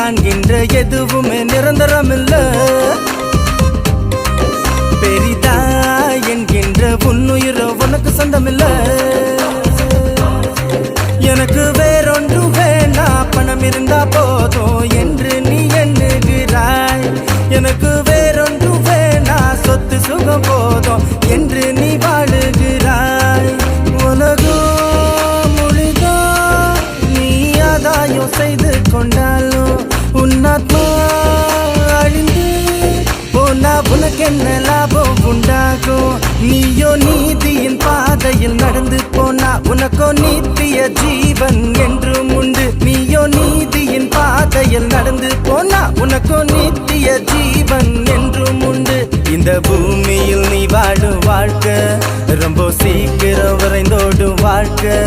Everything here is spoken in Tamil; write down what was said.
காண்கின்ற எதுவுமே நிரந்தரமில்ல. பெரிதா என்கின்ற உன்னுயிரோ உனக்கு சொந்தமில்ல. எனக்கு வேறொன்று வேணா, பணம் இருந்தா போதும் என்று நீ எண்ணுகிறாய். எனக்கு வேறொன்று வேணா, சொத்து சுகம் போதும் என்று நீ வாழுகிறாய். உலகோ மொழிதோ நீ ஆதாயம் செய்து கொண்டாலும் உன்னாத்மா அழிந்து போனா உனக்கு என்ன லாபம் உண்டாகும்? நீயோ நீதியின் பாதையில் நடந்து போனா உனக்கோ நித்திய ஜீவன் என்றும் உண்டு. நீயோ நீதியின் பாதையில் நடந்து போனா உனக்கோ நித்திய ஜீவன் என்றும் உண்டு. இந்த பூமியில் நீ வாழும் வாழ்க்கை ரொம்ப சீக்கிரம் விரைந்தோடும் வாழ்க்கை.